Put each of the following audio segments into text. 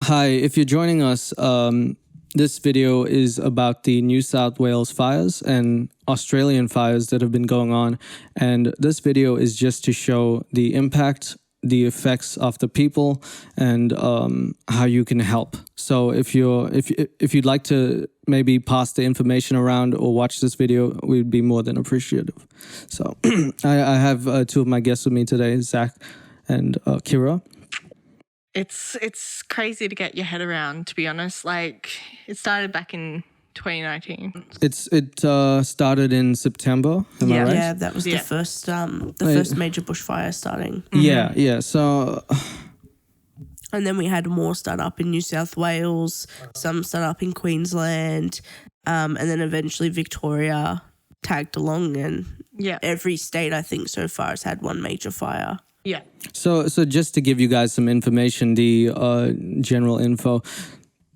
Hi, if you're joining us, this video is about the New South Wales fires and Australian fires that have been going on. And this video is just to show the impact, the effects of the people, and how you can help. So if you'd like to maybe pass the information around or watch this video, we'd be more than appreciative. So I have two of my guests with me today, Zach and Kira. It's crazy to get your head around, to be honest. Like, it started back in 2019. It started in September. Am I right? Yeah, that was the first major bushfire starting. Mm-hmm. Yeah. So, and then we had more start up in New South Wales, some start up in Queensland, and then eventually Victoria tagged along, and every state I think so far has had one major fire. Yeah. So just to give you guys some information, the general info,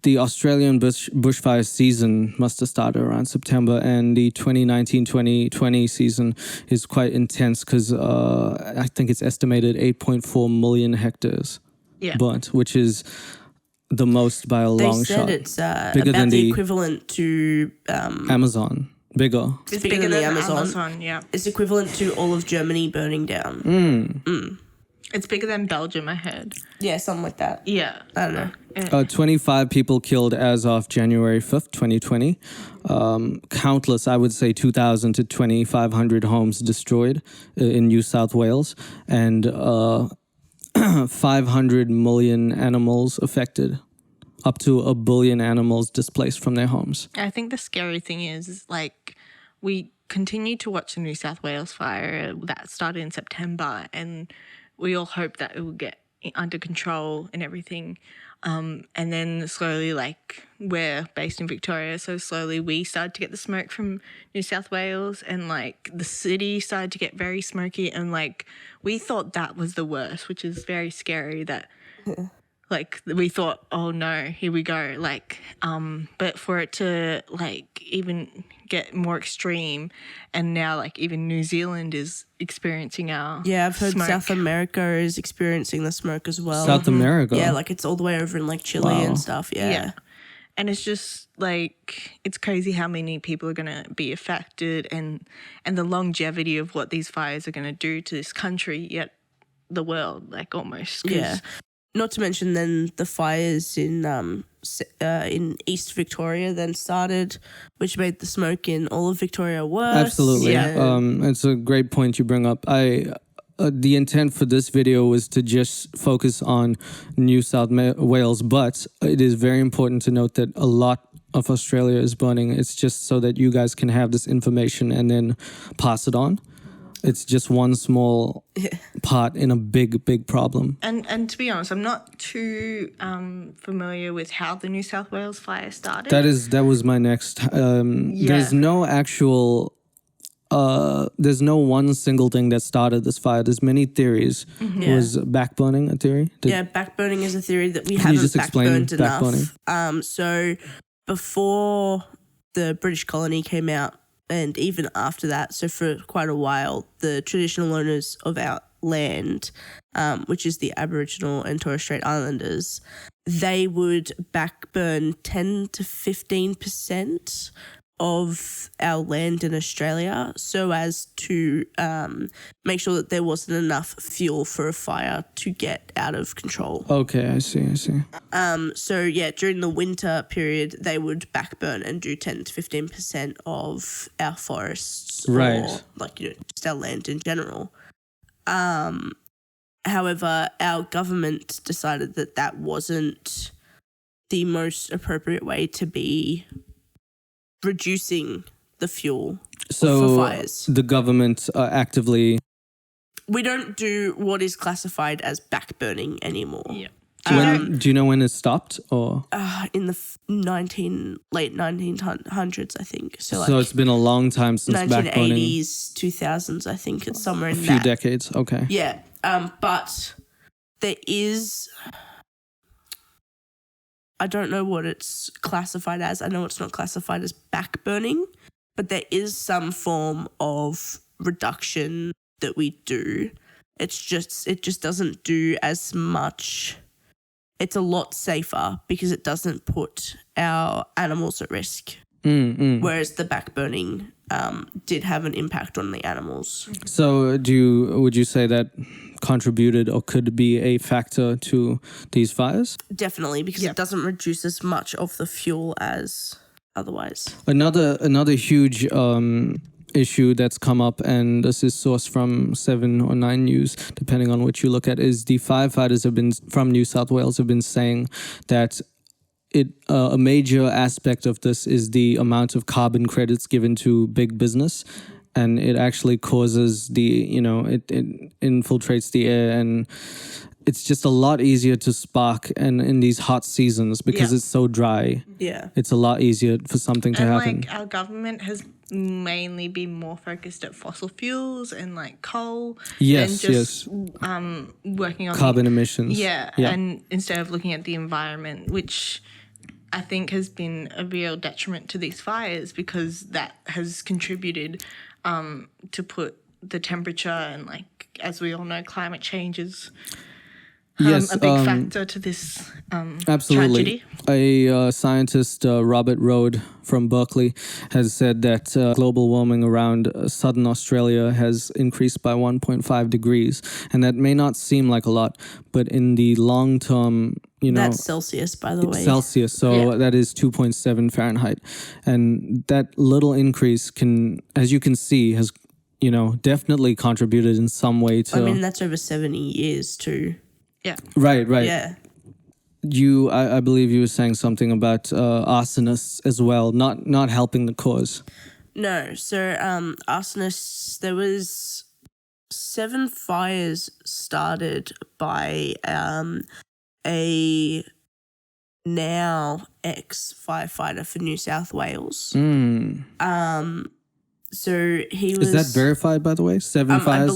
the Australian bushfire season must have started around September, and the 2019-2020 season is quite intense because I think it's estimated 8.4 million hectares burnt, which is the most by a long shot. They said it's bigger than the equivalent to Amazon. Bigger. It's bigger than the Amazon, yeah. It's equivalent to all of Germany burning down. It's bigger than Belgium, I heard. Yeah, something like that. Yeah. I don't know. 25 people killed as of January 5th, 2020. Countless, I would say 2,000 to 2,500 homes destroyed in New South Wales, and 500 million animals affected. Up to 1 billion animals displaced from their homes. I think the scary thing is like, we continue to watch the New South Wales fire that started in September, and we all hope that it will get under control and everything. And then slowly, like, we're based in Victoria, so slowly we started to get the smoke from New South Wales, and like the city started to get very smoky, and like we thought that was the worst, which is very scary that like we thought, oh no, here we go. Like, but for it to like even get more extreme, and now like even New Zealand is experiencing our I've heard smoke. South America is experiencing the smoke as well. South America? Yeah, like it's all the way over in like Chile and stuff. Yeah. And it's just like, it's crazy how many people are going to be affected, and the longevity of what these fires are going to do to this country, yet the world, like almost. Yeah. Not to mention then the fires in East Victoria then started, which made the smoke in all of Victoria worse. Absolutely. Yeah. It's a great point you bring up. The intent for this video was to just focus on New South Wales, but it is very important to note that a lot of Australia is burning. It's just so that you guys can have this information and then pass it on. It's just one small part in a big problem. And to be honest, I'm not too familiar with how the New South Wales fire started. That was my next. There's no actual. There's no one single thing that started this fire. There's many theories. Was backburning a theory? Backburning is a theory that we haven't backburned enough. So before the British colony came out, and even after that, so for quite a while, the traditional owners of our land, which is the Aboriginal and Torres Strait Islanders, they would backburn 10 to 15% of our land in Australia so as to make sure that there wasn't enough fuel for a fire to get out of control. Okay, I see. So during the winter period, they would backburn and do 10 to 15% of our forests, right? Or like just our land in general. However, our government decided that that wasn't the most appropriate way to be reducing the fuel for fires. The government actively... We don't do what is classified as backburning anymore. Yeah. Do you know when it stopped? Or in the late 1900s, I think. So it's been a long time since 1980s, backburning. 2000s, I think. It's somewhere in a that. few decades, okay. Yeah, but there is... I don't know what it's classified as. I know it's not classified as backburning, but there is some form of reduction that we do. It just doesn't do as much it's a lot safer because it doesn't put our animals at risk. Whereas the backburning did have an impact on the animals. So would you say that contributed or could be a factor to these fires? Definitely, because it doesn't reduce as much of the fuel as otherwise. Another huge issue that's come up, and this is sourced from 7 or 9 News, depending on which you look at, is the firefighters from New South Wales have been saying that a major aspect of this is the amount of carbon credits given to big business, and it actually causes it infiltrates the air, and it's just a lot easier to spark and in these hot seasons because it's so dry. Yeah. It's a lot easier for something to happen. Like our government has mainly been more focused at fossil fuels and like coal than just working on carbon emissions. And instead of looking at the environment, which I think has been a real detriment to these fires because that has contributed to put the temperature and, like, as we all know, climate change is a big factor to this absolutely. tragedy. A scientist, Robert Rode from Berkeley, has said that global warming around southern Australia has increased by 1.5 degrees. And that may not seem like a lot, but in the long term, that's Celsius, by the way. Celsius, so that is 2.7 Fahrenheit. And that little increase can, as you can see, has, definitely contributed in some way to... I mean, that's over 70 years too. Yeah. Right. Yeah. I believe you were saying something about arsonists as well, not helping the cause. No, so arsonists, there was 7 fires started by a now ex-firefighter for New South Wales. So he was... Is that verified, by the way? 7 fires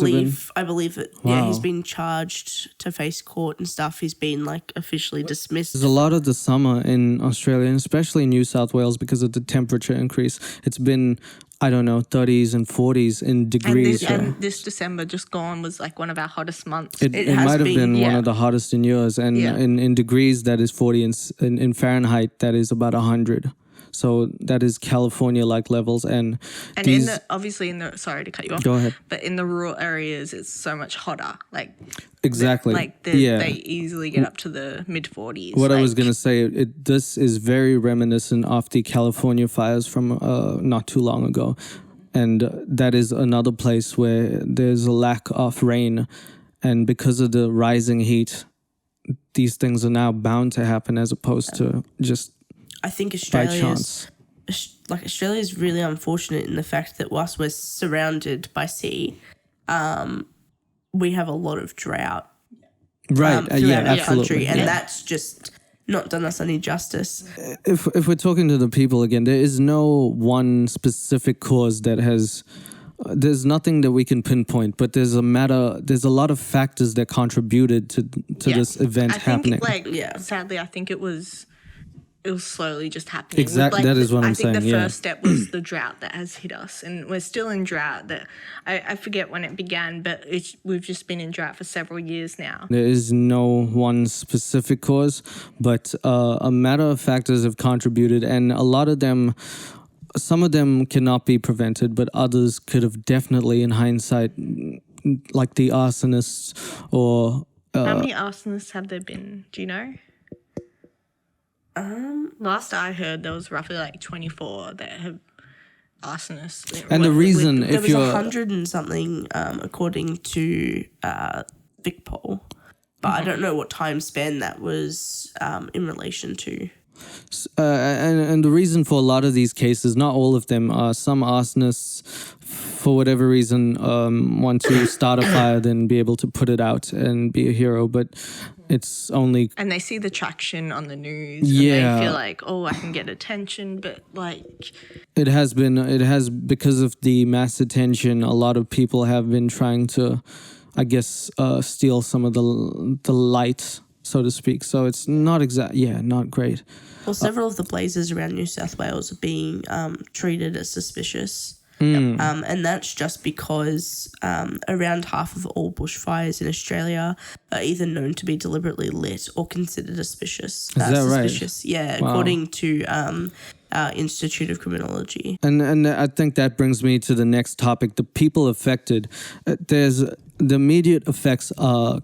I believe it. Wow. Yeah, he's been charged to face court and stuff. He's been, like, officially dismissed. There's a lot of the summer in Australia, and especially New South Wales, because of the temperature increase. It's been, 30s and 40s in degrees. And this December just gone was, like, one of our hottest months. It might have been one of the hottest in years. And in degrees, that is 40. In Fahrenheit, that is about 100. So that is California-like levels, and these, sorry to cut you off. Go ahead. But in the rural areas, it's so much hotter. Like exactly, they easily get up to the mid-40s. What I was gonna say, this is very reminiscent of the California fires from not too long ago, and that is another place where there's a lack of rain, and because of the rising heat, these things are now bound to happen as opposed to just. I think Australia is really unfortunate in the fact that whilst we're surrounded by sea, we have a lot of drought. Right. Throughout our absolutely. country, and that's just not done us any justice. If we're talking to the people again, there is no one specific cause that has. There's nothing that we can pinpoint, but there's a lot of factors that contributed to this event happening. Sadly, I think it was slowly just happening. Exactly, that is what I'm saying. I think the first step was the drought that has hit us, and we're still in drought. That I forget when it began, but we've just been in drought for several years now. There is no one specific cause, but a matter of factors have contributed, and a lot of them, some of them cannot be prevented, but others could have definitely, in hindsight, like the arsonists or... How many arsonists have there been? Do you know? Last I heard, there was roughly like 24 that have arsonists. And the reason, there was 100 and something, according to VicPol, but I don't know what time span that was in relation to. And the reason for a lot of these cases, not all of them, are some arsonists, for whatever reason, want to start a fire, then be able to put it out and be a hero, but it's only... And they see the traction on the news, and they feel like, I can get attention, but like... It has, because of the mass attention, a lot of people have been trying to, I guess, steal some of the light, so to speak. So it's not not great. Well, several of the blazes around New South Wales are being treated as suspicious. And that's just because around half of all bushfires in Australia are either known to be deliberately lit or considered suspicious. Is that suspicious? right? Yeah, wow. According to our Institute of Criminology. And I think that brings me to the next topic, the people affected. There's the immediate effects are,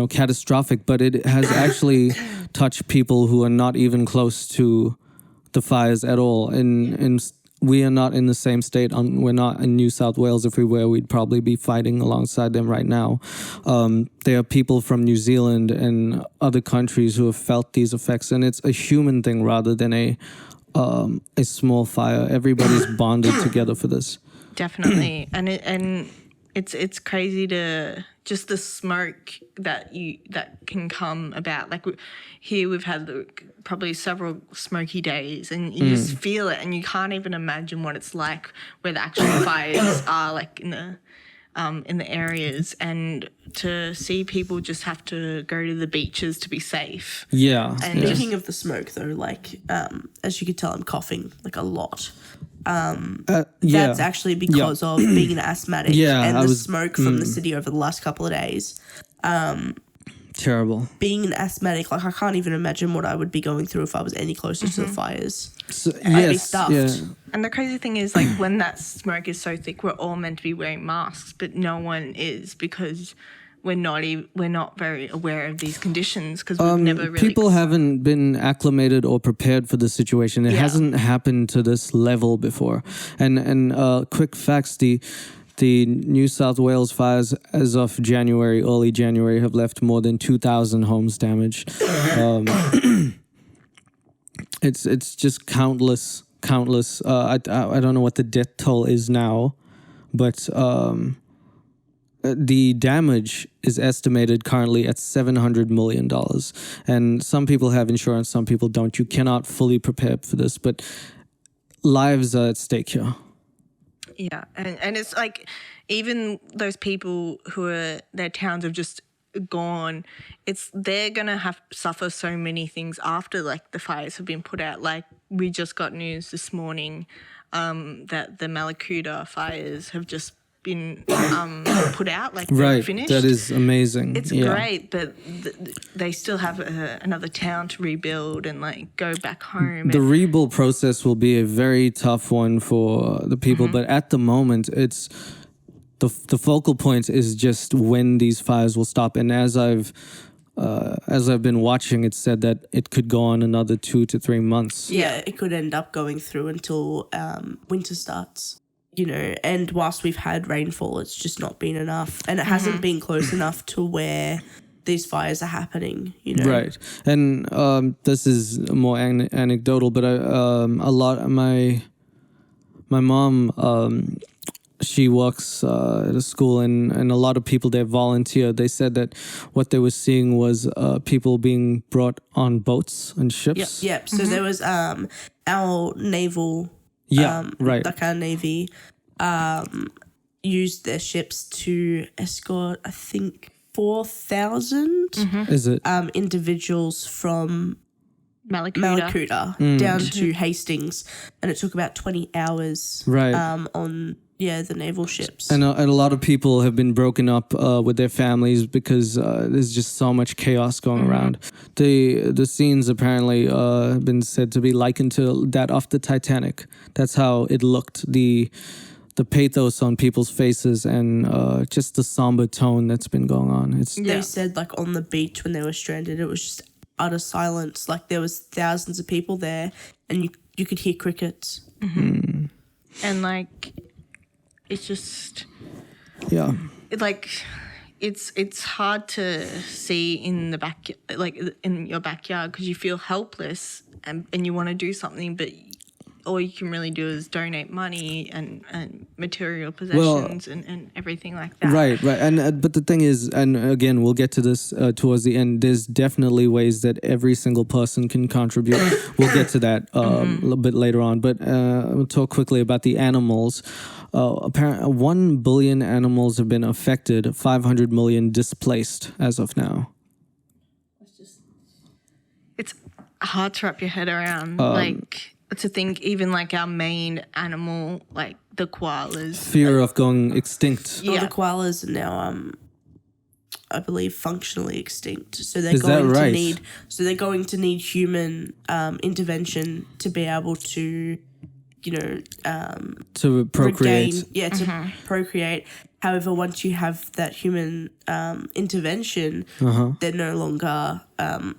catastrophic, but it has actually touched people who are not even close to the fires at all. We are not in the same state. We're not in New South Wales. If we were, we'd probably be fighting alongside them right now. There are people from New Zealand and other countries who have felt these effects, and it's a human thing rather than a small fire. Everybody's bonded together for this. Definitely, and it's crazy to just the smoke that can come about. Like here, we've had probably several smoky days, and you just feel it, and you can't even imagine what it's like where the actual fires are, like in the areas, and to see people just have to go to the beaches to be safe. Yeah. And speaking of the smoke, though, like as you could tell, I'm coughing like a lot. That's actually because of being an asthmatic and the smoke from the city over the last couple of days. Terrible. Being an asthmatic, like I can't even imagine what I would be going through if I was any closer to the fires. I'd be stuffed. Yeah. And the crazy thing is, like, when that smoke is so thick, we're all meant to be wearing masks, but no one is because we're not very aware of these conditions because we've never really... People haven't been acclimated or prepared for the situation. It hasn't happened to this level before. And quick facts, the New South Wales fires as of early January, have left more than 2,000 homes damaged. It's just countless. I don't know what the death toll is now, but the damage is estimated currently at $700 million. And some people have insurance, some people don't. You cannot fully prepare for this, but lives are at stake here. Yeah, and it's like even those people their towns have just gone, they're gonna suffer so many things after like the fires have been put out. Like we just got news this morning that the Malakuta fires have just been put out, like finished. That is amazing. It's great, but they still have another town to rebuild and like go back home. The rebuild process will be a very tough one for the people, but at the moment, it's the focal point is just when these fires will stop. And as I've been watching, it said that it could go on another 2 to 3 months. Yeah, it could end up going through until winter starts. And whilst we've had rainfall, it's just not been enough. And it hasn't been close enough to where these fires are happening, Right. And this is more anecdotal, but my mom, she works at a school and a lot of people there volunteer. They said that what they were seeing was people being brought on boats and ships. Yep. So there was our naval... like our Navy used their ships to escort, I think, 4,000 Is it? Individuals from Malakuta down to Hastings, and it took about 20 hours on the naval ships. And a lot of people have been broken up with their families because there's just so much chaos going around. The scenes apparently have been said to be likened to that of the Titanic. That's how it looked. The pathos on people's faces and just the somber tone that's been going on. They said like on the beach when they were stranded, it was just utter silence. Like there was thousands of people there, and you could hear crickets. And like. It's just, it's hard to see in the back, like in your backyard, because you feel helpless and you want to do something, but all you can really do is donate money and material possessions and everything like that. Right. And but the thing is, and again, we'll get to this towards the end. There's definitely ways that every single person can contribute. We'll get to that a little bit later on. But we'll talk quickly about the animals. Apparently, 1 billion animals have been affected, 500 million displaced as of now. It's hard to wrap your head around. to think even like our main animal, like the koalas. Fear of going extinct. Yeah. Well, the koalas are now, I believe, functionally extinct. So they're Is going that right? to need. So they're going to need human intervention to be able to, to procreate. To procreate. However, once you have that human intervention, they're no longer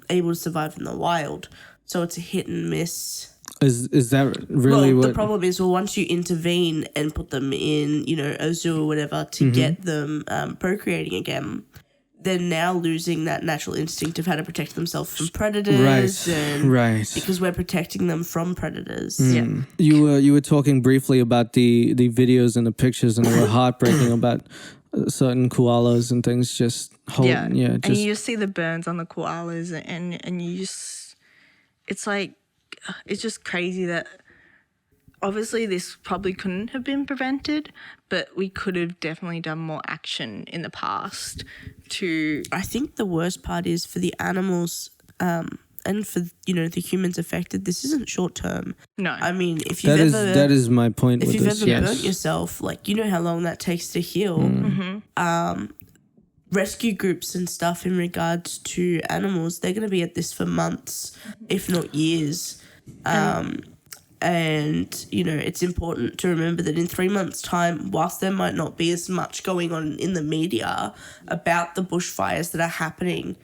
able to survive in the wild. So it's a hit and miss. Is that really what? The problem is, once you intervene and put them in, a zoo or whatever to get them procreating again, they're now losing that natural instinct of how to protect themselves from predators. Right. Because we're protecting them from predators. Yeah. You were talking briefly about the videos and the pictures, and they were heartbreaking about certain koalas and things. And you just see the burns on the koalas, and you just, it's like, it's just crazy that obviously this probably couldn't have been prevented, but we could have definitely done more action in the past to... I think the worst part is for the animals and for, the humans affected, this isn't short term. No. I mean, if that you've that is my point with this. If you've ever burnt yourself, like, how long that takes to heal. Rescue groups and stuff in regards to animals, they're going to be at this for months, if not years. And, it's important to remember that in 3 months' time, whilst there might not be as much going on in the media about the bushfires that are happening,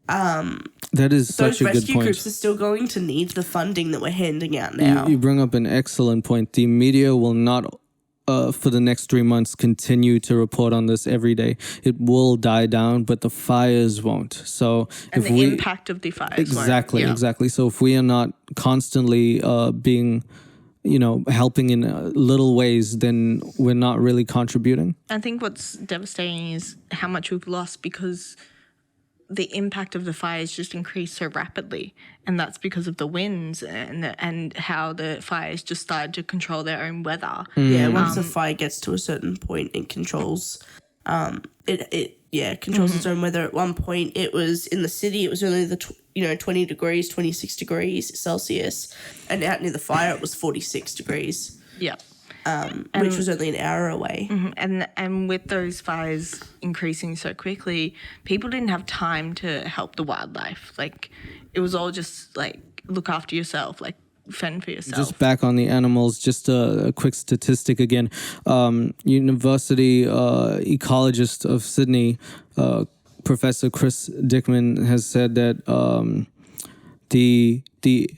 that is such a good point. Those rescue groups are still going to need the funding that we're handing out now. You bring up an excellent point. The media will not, for the next 3 months, continue to report on this every day. It will die down, but the fires won't. So and the impact of the fires exactly, won't. Exactly. So if we are not constantly being, helping in little ways, then we're not really contributing. I think what's devastating is how much we've lost because the impact of the fires just increased so rapidly, and that's because of the winds and how the fires just started to control their own weather. Yeah, once the fire gets to a certain point, it controls controls its own weather. At one point, it was in the city, it was only 20 degrees, 26 degrees Celsius, and out near the fire it was 46 degrees. Yeah. Which was only an hour away. And with those fires increasing so quickly, people didn't have time to help the wildlife. Like, it was all just like, look after yourself, like fend for yourself. Just back on the animals, just a quick statistic again. University ecologist of Sydney, Professor Chris Dickman, has said that the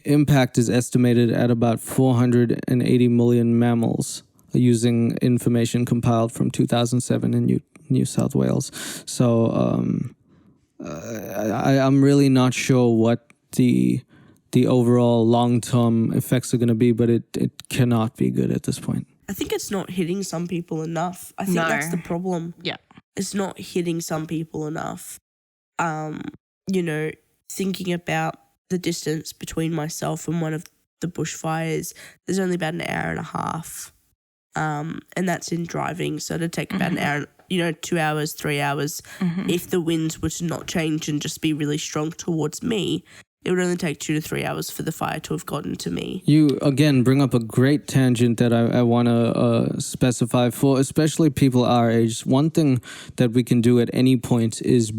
impact is estimated at about 480 million mammals, using information compiled from 2007 in New South Wales. So I'm really not sure what the overall long-term effects are going to be, but it cannot be good at this point. I think it's not hitting some people enough. I think that's the problem. Yeah. It's not hitting some people enough. Thinking about the distance between myself and one of the bushfires, there's only about an hour and a half. And that's in driving. So it'd take about an hour, 2 hours, 3 hours. If the winds were to not change and just be really strong towards me, it would only take 2 to 3 hours for the fire to have gotten to me. You, again, bring up a great tangent that I want to specify for especially people our age. One thing that we can do at any point is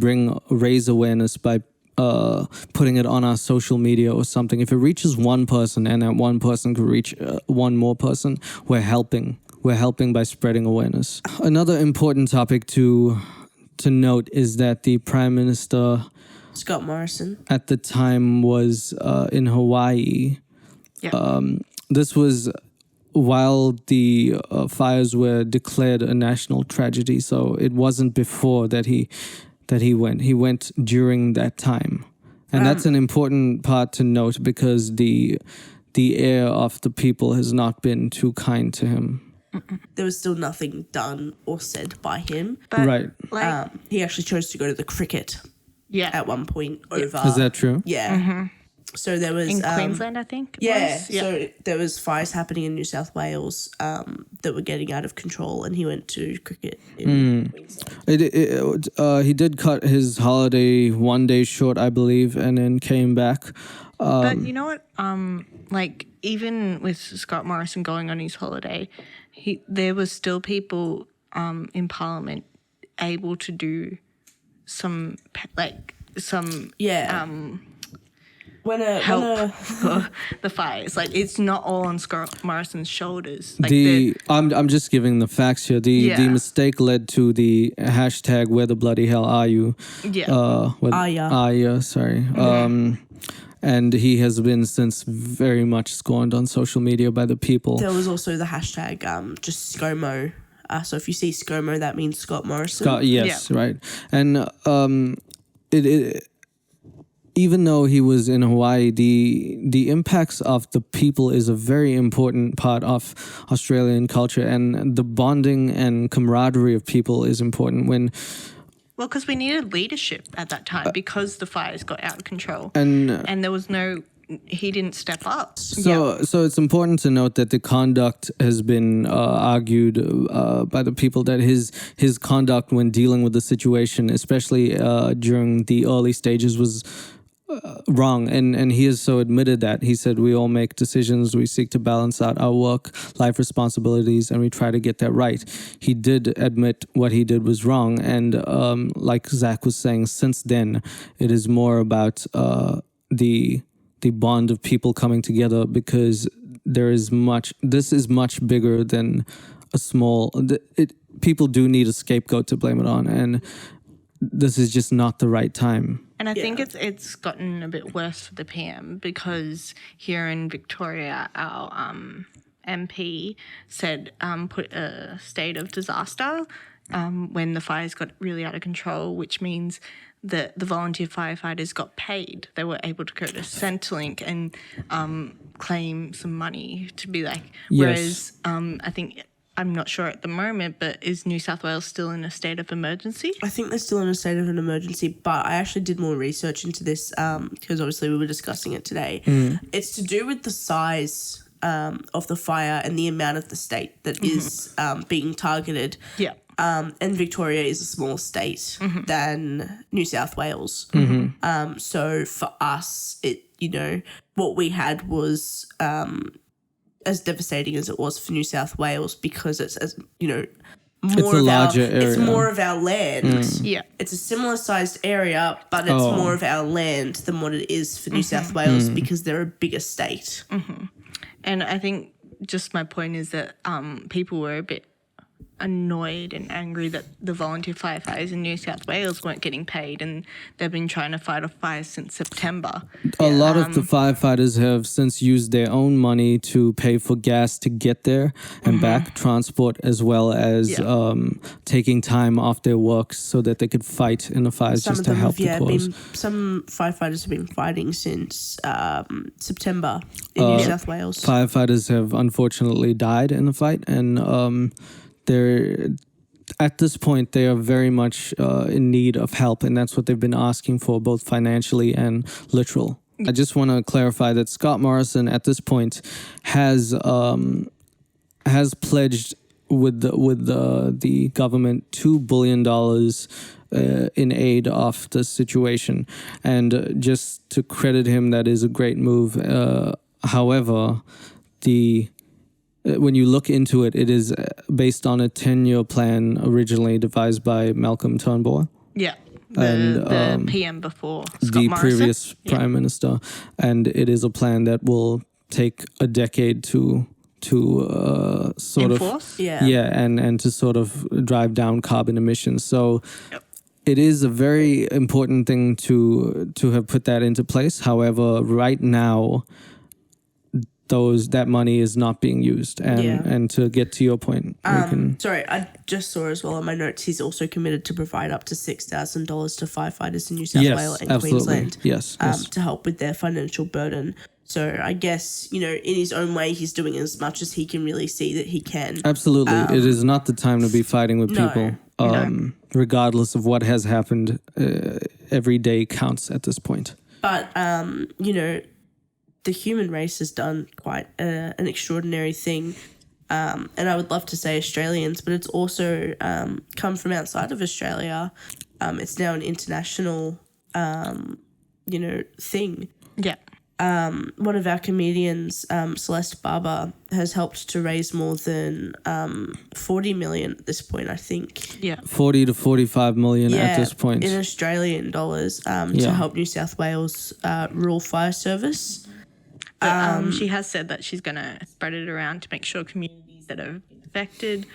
raise awareness by putting it on our social media or something. If it reaches one person and that one person could reach one more person, we're helping. We're helping by spreading awareness. Another important topic to note is that the Prime Minister, Scott Morrison, at the time was in Hawaii. Yeah. This was while the fires were declared a national tragedy, so it wasn't before that he went. He went during that time. And that's an important part to note because the air of the people has not been too kind to him. There was still nothing done or said by him. But, right. He actually chose to go to the cricket at one point over. Is that true? Yeah. So there was... in Queensland, I think? Yeah. So there was fires happening in New South Wales that were getting out of control, and he went to cricket in Queensland. He did cut his holiday 1 day short, I believe, and then came back. But you know what? even with Scott Morrison going on his holiday, there was still people in Parliament able to do some help for the fires. Like, it's not all on Scott Morrison's shoulders. Like I'm just giving the facts here. The mistake led to the hashtag where the bloody hell are you? Yeah. Sorry. And he has been since very much scorned on social media by the people. There was also the hashtag just ScoMo. So if you see ScoMo, that means Scott Morrison. Yes, right. And even though he was in Hawaii, the impacts of the people is a very important part of Australian culture, and the bonding and camaraderie of people is important Well, because we needed leadership at that time because the fires got out of control, and there was he didn't step up. So it's important to note that the conduct has been argued by the people that his conduct when dealing with the situation, especially during the early stages, was wrong, and he has so admitted that. He said, we all make decisions, we seek to balance out our work-life responsibilities, and we try to get that right. He did admit what he did was wrong, and like Zach was saying, since then, it is more about the bond of people coming together, because this is much bigger than a small... people do need a scapegoat to blame it on, and this is just not the right time. And I think it's gotten a bit worse for the PM, because here in Victoria, our MP said put a state of disaster when the fires got really out of control, which means that the volunteer firefighters got paid. They were able to go to Centrelink and claim some money to be like, whereas I think... I'm not sure at the moment, but is New South Wales still in a state of emergency? I think they're still in a state of an emergency, but I actually did more research into this because obviously we were discussing it today. It's to do with the size of the fire and the amount of the state that is being targeted. Yeah. And Victoria is a smaller state than New South Wales. So for us, what we had was... as devastating as it was for New South Wales, because it's more of our land. Yeah. It's a similar sized area, but it's more of our land than what it is for New South Wales because they're a bigger state. And I think just my point is that people were a bit annoyed and angry that the volunteer firefighters in New South Wales weren't getting paid, and they've been trying to fight off fires since September. A lot of the firefighters have since used their own money to pay for gas to get there and back, transport, as well as taking time off their work so that they could fight in the fires just to help the cause. Some firefighters have been fighting since September in New South Wales. Firefighters have unfortunately died in the fight, and at this point, they are very much in need of help, and that's what they've been asking for, both financially and literal. I just want to clarify that Scott Morrison, at this point, has pledged with the government $2 billion in aid of the situation, and just to credit him, that is a great move. However, when you look into it, it is based on a 10-year plan originally devised by Malcolm Turnbull. Yeah, the PM before Scott the Morrison. Previous Prime Minister. And it is a plan that will take a decade to sort Enforce? and to sort of drive down carbon emissions. So it is a very important thing to have put that into place. However, right now, that money is not being used, and to get to your point, sorry, I just saw as well on my notes, he's also committed to provide up to $6,000 to firefighters in New South Wales and Queensland, to help with their financial burden. So I guess, in his own way, he's doing as much as he can really see that he can. Absolutely, it is not the time to be fighting with people. Regardless of what has happened, every day counts at this point. But the human race has done quite an extraordinary thing. And I would love to say Australians, but it's also come from outside of Australia. It's now an international, thing. Yeah. one of our comedians, Celeste Barber, has helped to raise more than 40 million at this point, I think. Yeah. 40 to 45 million at this point. In Australian dollars to help New South Wales Rural Fire Service. But, she has said that she's going to spread it around to make sure communities that have been affected.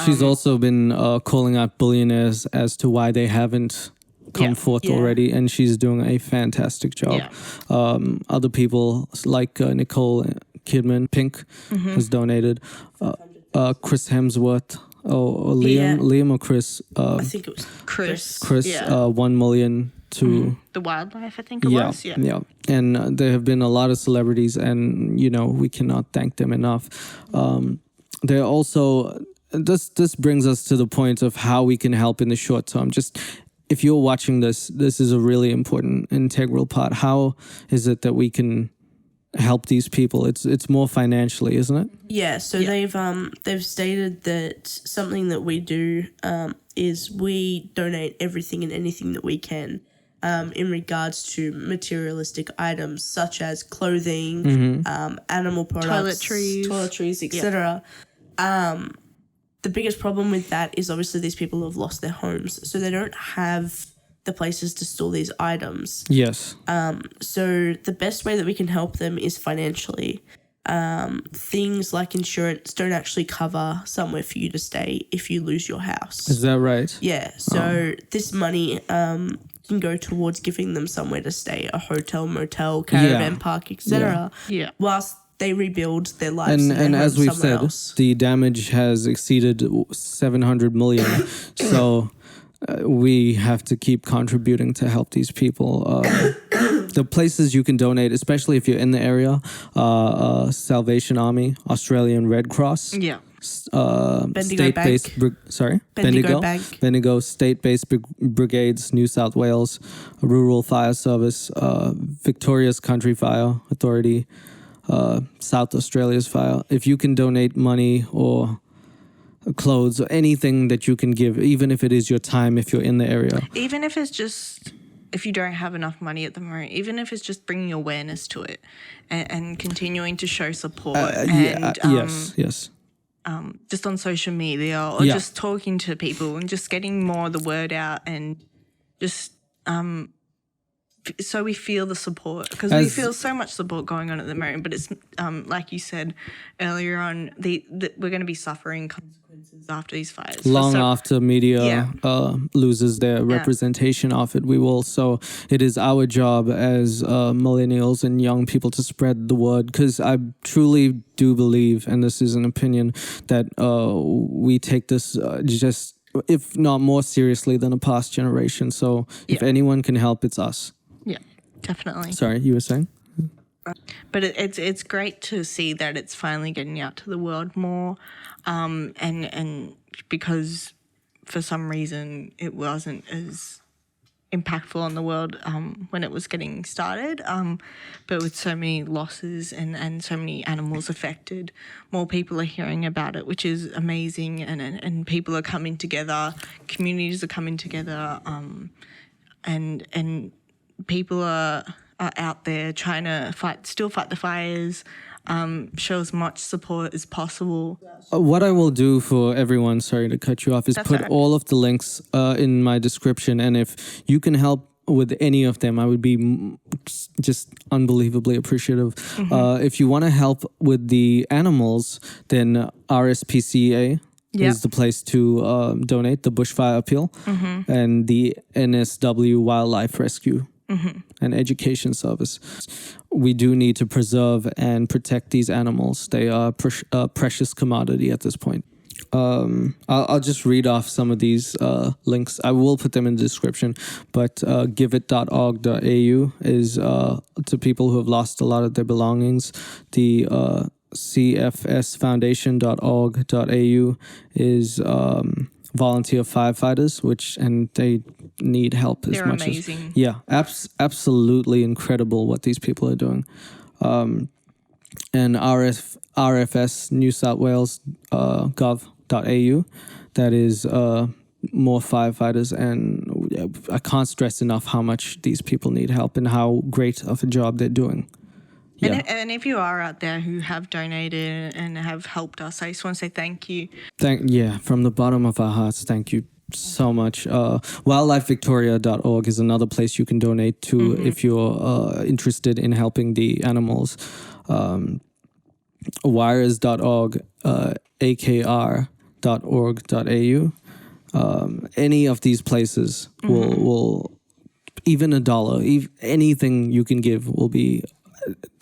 She's also been calling out billionaires as to why they haven't come forth already, and she's doing a fantastic job. Other people like Nicole Kidman, Pink, has donated. Chris Hemsworth, or Liam or Chris? I think it was Chris. 1 million to the wildlife, I think it was. Yeah. And there have been a lot of celebrities, and we cannot thank them enough. They're also this brings us to the point of how we can help in the short term. Just if you're watching this is a really important, integral part. How is it that we can help these people? It's more financially, isn't it? Yeah. So they've stated that something that we do is we donate everything and anything that we can in regards to materialistic items such as clothing, animal products, toiletries, etc. The biggest problem with that is obviously these people have lost their homes, so they don't have the places to store these items. Yes. So the best way that we can help them is financially. Things like insurance don't actually cover somewhere for you to stay if you lose your house. Is that right? Yeah. So this money can go towards giving them somewhere to stay, a hotel, motel, caravan park, etc. Yeah. Whilst they rebuild their lives. And as we've said, the damage has exceeded 700 million. So we have to keep contributing to help these people. The places you can donate, especially if you're in the area, Salvation Army, Australian Red Cross. Yeah. State-based Bendigo state-based brigades, New South Wales Rural Fire Service, Victoria's Country Fire Authority, South Australia's fire. If you can donate money or clothes or anything that you can give, even if it is your time, if you're in the area, even if it's just, if you don't have enough money at the moment, even if it's just bringing awareness to it and continuing to show support yes just on social media or just talking to people and just getting more of the word out, and just so we feel the support, because we feel so much support going on at the moment, but it's like you said earlier on, we're going to be suffering consequences after these fires. Long after media loses their representation of it, we will. So it is our job as millennials and young people to spread the word, because I truly do believe, and this is an opinion, that we take this just, if not more seriously than a past generation. So if anyone can help, it's us. Yeah, definitely. Sorry, you were saying? But it's great to see that it's finally getting out to the world more, and because for some reason it wasn't as impactful on the world when it was getting started, but with so many losses and so many animals affected, more people are hearing about it, which is amazing, and people are coming together, communities are coming together, and people are out there trying to fight the fires, show as much support as possible. What I will do for everyone, sorry to cut you off, is put all of the links in my description, and if you can help with any of them, I would be just unbelievably appreciative. If you want to help with the animals, then RSPCA is the place to donate, the Bushfire Appeal, and the NSW Wildlife Rescue and Education Service. We do need to preserve and protect these animals. They are a precious commodity at this point. I'll just read off some of these links. I will put them in the description, but givit.org.au is to people who have lost a lot of their belongings. The cfsfoundation.org.au is volunteer firefighters, and they need help as much amazing. Absolutely incredible what these people are doing. And RFS New South Wales gov.au, that is more firefighters, and I can't stress enough how much these people need help and how great of a job they're doing. Yeah. And if you are out there who have donated and have helped us, I just want to say thank you. From the bottom of our hearts, thank you so much. Wildlifevictoria.org is another place you can donate to if you're interested in helping the animals. Wires.org, akr.org.au. Any of these places will even $1, anything you can give will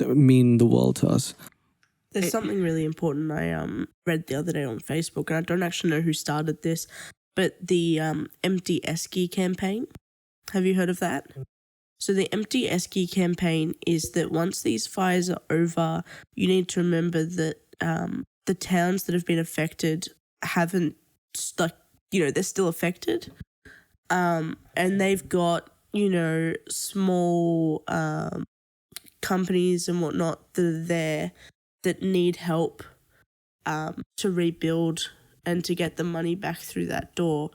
mean the world to us. There's something really important I read the other day on Facebook, and I don't actually know who started this, but the Empty Esky campaign. Have you heard of that? So the Empty Esky campaign is that once these fires are over, you need to remember that the towns that have been affected haven't, they're still affected. And they've got, small companies and whatnot that are there that need help to rebuild and to get the money back through that door.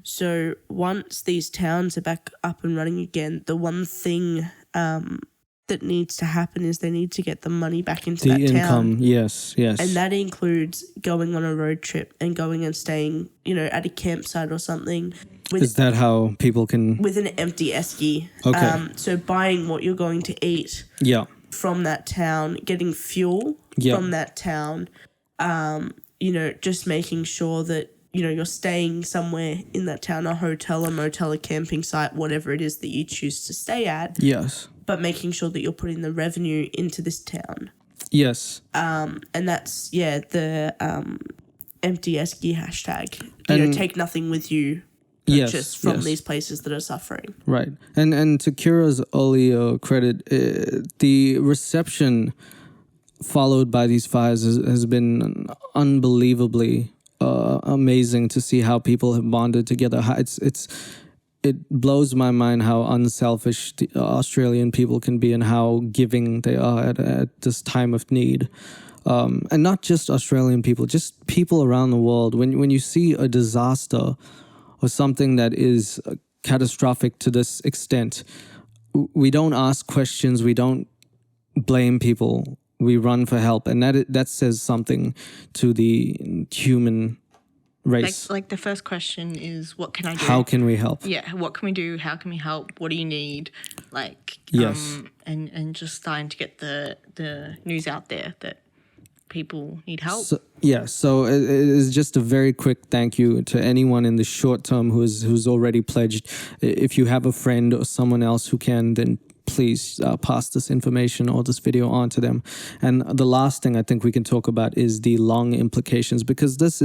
So once these towns are back up and running again, the one thing that needs to happen is they need to get the money back into that income, town. Yes. And that includes going on a road trip and going and staying, at a campsite or something. Is that how people can... With an empty esky. Okay. So buying what you're going to eat from that town, getting fuel from that town, just making sure that, you're staying somewhere in that town, a hotel, a motel, a camping site, whatever it is that you choose to stay at. Yes. But making sure that you're putting the revenue into this town. Yes. And that's, the empty esky hashtag. Take nothing with you. Purchase from these places that are suffering. Right. And to Kira's earlier credit, the reception followed by these fires has been unbelievably amazing to see how people have bonded together. It blows my mind how unselfish the Australian people can be and how giving they are at this time of need. And not just Australian people, just people around the world. When you see a disaster or something that is catastrophic to this extent, we don't ask questions, we don't blame people, we run for help, and that says something to the human race. Like the first question is, what can I do? How can we help? Yeah, what can we do? How can we help? What do you need? Yes. And just starting to get the news out there that people need help. So it is just a very quick thank you to anyone in the short term who's already pledged. If you have a friend or someone else who can, then please pass this information or this video on to them. And the last thing I think we can talk about is the long implications, because this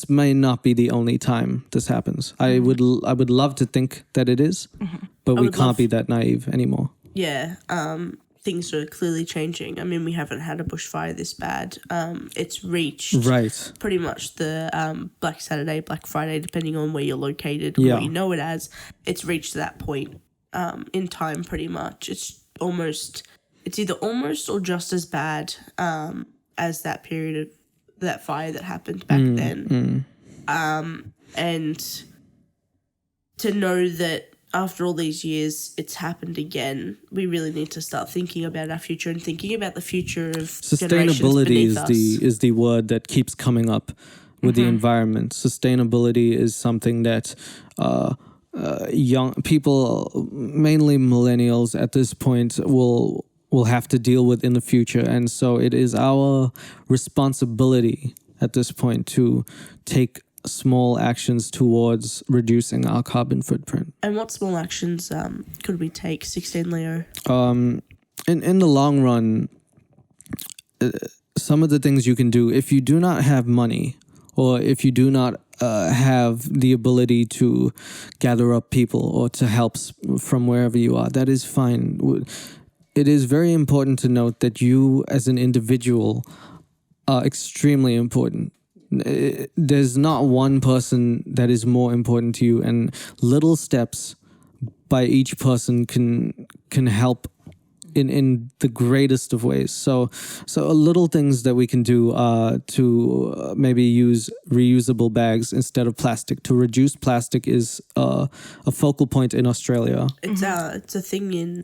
may not be the only time this happens. I would love to think that it is, but we can't be that naive anymore. Yeah. Things are clearly changing. I mean, we haven't had a bushfire this bad. It's reached pretty much the Black Saturday, Black Friday, depending on where you're located, what you know it as. It's reached that point in time pretty much. It's either almost or just as bad as that period of that fire that happened back then. And to know that after all these years, it's happened again. We really need to start thinking about our future and thinking about the future of sustainability is the word that keeps coming up with the environment. Sustainability is something that young people, mainly millennials at this point, will have to deal with in the future. And so it is our responsibility at this point to take small actions towards reducing our carbon footprint. And what small actions could we take, Sixteenleo? In the long run, some of the things you can do, if you do not have money or if you do not have the ability to gather up people or to help from wherever you are, that is fine. It is very important to note that you as an individual are extremely important. There's not one person that is more important to you, and little steps by each person can help in the greatest of ways. So little things that we can do to maybe use reusable bags instead of plastic. To reduce plastic is a focal point in Australia. It's a thing in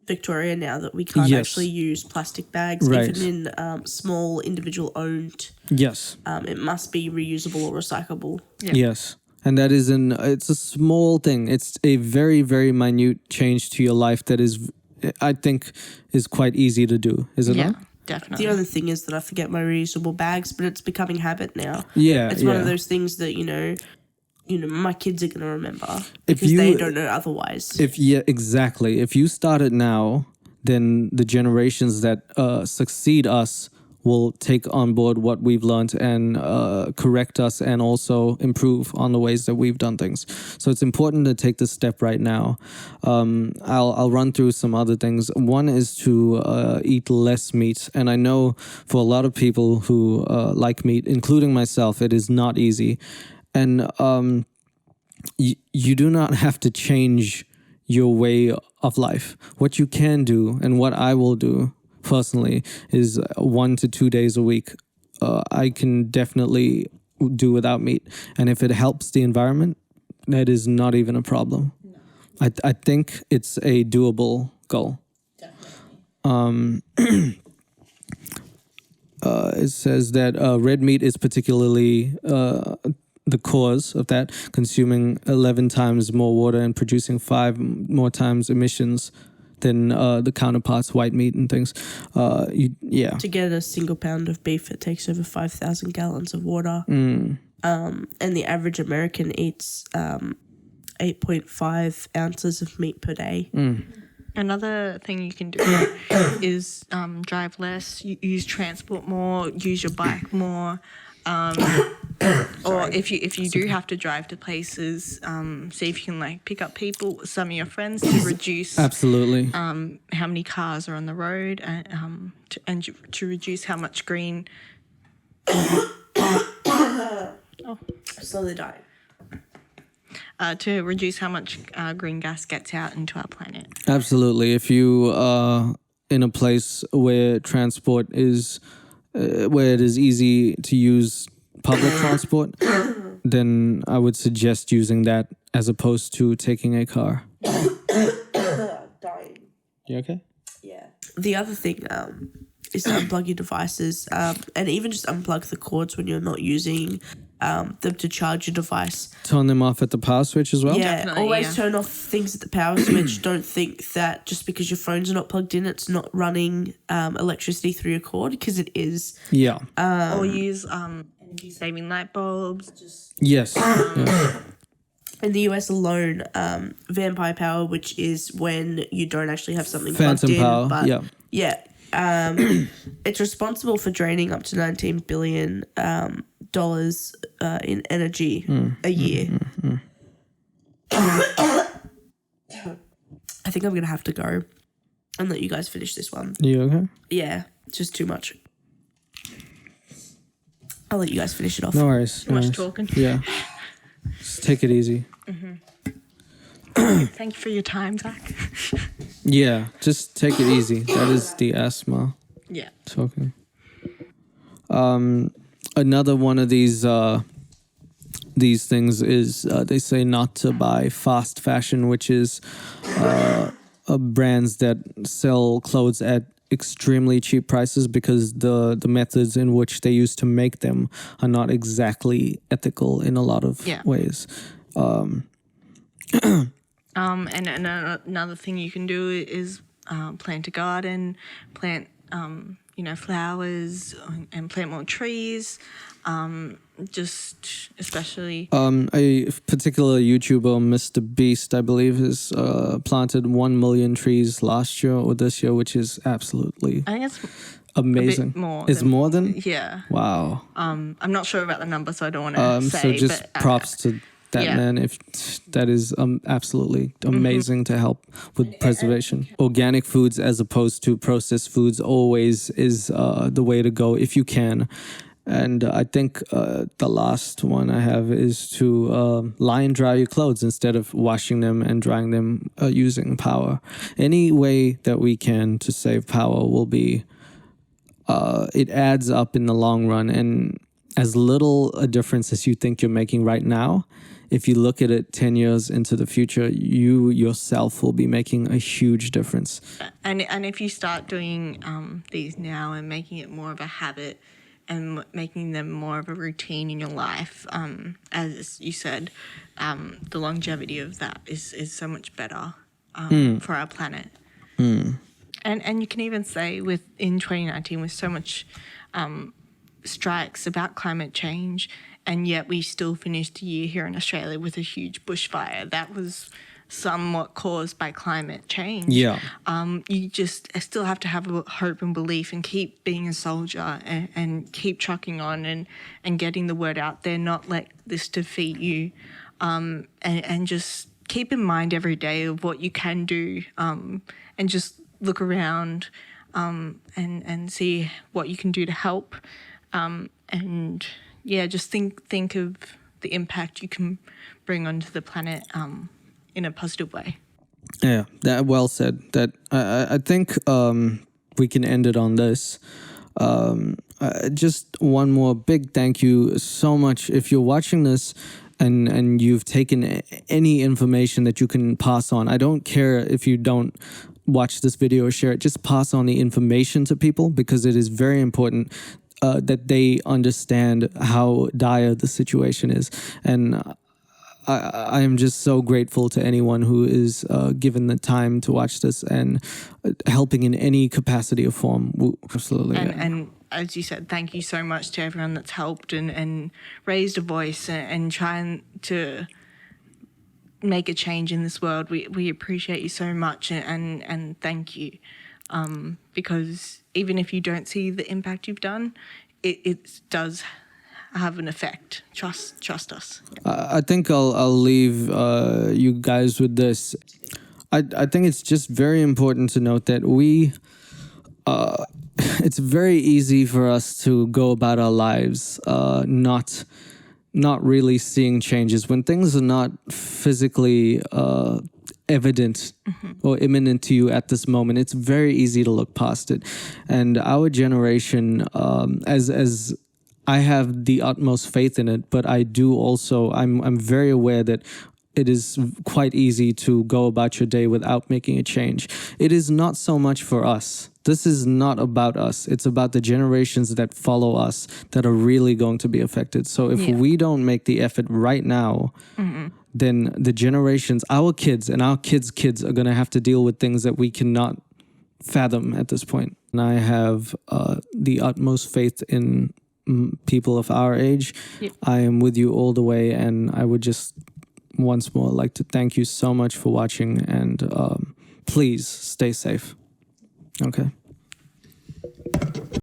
Victoria now that we can't actually use plastic bags, even in small individual owned. Yes. It must be reusable or recyclable. Yeah. Yes. And that is it's a small thing. It's a very, very minute change to your life that is, I think, is quite easy to do. Is it not? Yeah, definitely. The other thing is that I forget my reusable bags, but it's becoming habit now. Yeah. It's one of those things that, my kids are going to remember because they don't know otherwise. Exactly. If you start it now, then the generations that succeed us will take on board what we've learned and correct us and also improve on the ways that we've done things. So it's important to take this step right now. I'll run through some other things. One is to eat less meat. And I know for a lot of people who like meat, including myself, it is not easy. And you do not have to change your way of life. What you can do, and what I will do personally, is 1 to 2 days a week. I can definitely do without meat. And if it helps the environment, that is not even a problem. No. I think it's a doable goal. Definitely. It says that red meat is particularly the cause of that, consuming 11 times more water and producing 5 more times emissions than the counterparts, white meat and things. To get a single pound of beef, it takes over 5,000 gallons of water. And the average American eats 8.5 ounces of meat per day. Another thing you can do is drive less, use transport more, use your bike more. Or if you do have to drive to places, see if you can pick up some of your friends to reduce absolutely how many cars are on the road and to reduce how much green. Slowly dying. To reduce how much green gas gets out into our planet. Absolutely. If you are in a place where transport is where it is easy to use public transport, then I would suggest using that as opposed to taking a car. Dying. You okay? Yeah. The other thing is to unplug your devices and even just unplug the cords when you're not using them to charge your device. Turn them off at the power switch as well? Yeah, definitely, always turn off things at the power switch. Don't think that just because your phone's not plugged in, it's not running electricity through your cord, because it is. Yeah. Or use energy-saving light bulbs. Yes. In the US alone, vampire power, which is when you don't actually have something phantom plugged in. Power, but yeah. It's responsible for draining up to $19 billion in energy a year. I think I'm going to have to go and let you guys finish this one. You okay? Yeah, it's just too much. I'll let you guys finish it off. No worries. Too much talking. Yeah. Just take it easy. Thank you for your time, Zach. Yeah, just take it easy. That is the asthma. Yeah. Talking. Another one of these things is they say not to buy fast fashion, which is brands that sell clothes at extremely cheap prices because the methods in which they use to make them are not exactly ethical in a lot of ways. And another thing you can do is plant a garden, plant flowers, and plant more trees. Just especially a particular YouTuber, Mr. Beast, I believe, has planted 1 million trees last year or this year, which is absolutely, I think it's amazing. A bit more. It's more than? Yeah. Wow. I'm not sure about the number, so I don't want to say. So just props to that man. If that is absolutely amazing to help with preservation. Organic foods as opposed to processed foods always is the way to go if you can. And I think the last one I have is to lie and dry your clothes instead of washing them and drying them using power. Any way that we can to save power will be, it adds up in the long run. And as little a difference as you think you're making right now, if you look at it 10 years into the future, you yourself will be making a huge difference. And if you start doing these now and making it more of a habit and making them more of a routine in your life, as you said, the longevity of that is so much better for our planet. And you can even say in 2019 with so much strikes about climate change, and yet we still finished the year here in Australia with a huge bushfire that was somewhat caused by climate change. Yeah. You just still have to have hope and belief and keep being a soldier and keep trucking on and getting the word out there, not let this defeat you, and just keep in mind every day of what you can do, and just look around and see what you can do to help, and just think of the impact you can bring onto the planet in a positive way. Yeah, that well said. That I think we can end it on this. Just one more big thank you so much. If you're watching this and you've taken any information that you can pass on, I don't care if you don't watch this video or share it, just pass on the information to people, because it is very important that they understand how dire the situation is. And I am just so grateful to anyone who is given the time to watch this and helping in any capacity or form. Absolutely. And as you said, thank you so much to everyone that's helped and raised a voice and trying to make a change in this world. We appreciate you so much, and thank you, because even if you don't see the impact you've done, it does have an effect. Trust us. I think I'll leave you guys with this. I think it's just very important to note that it's very easy for us to go about our lives not really seeing changes when things are not physically evident or imminent to you at this moment. It's very easy to look past it. And our generation, as I have the utmost faith in it, but I do also, I'm very aware that it is quite easy to go about your day without making a change. It is not so much for us. This is not about us. It's about the generations that follow us that are really going to be affected. So if we don't make the effort right now, then the generations, our kids and our kids' kids are going to have to deal with things that we cannot fathom at this point. And I have the utmost faith in people of our age. I am with you all the way, and I would just once more like to thank you so much for watching, and please stay safe. Okay.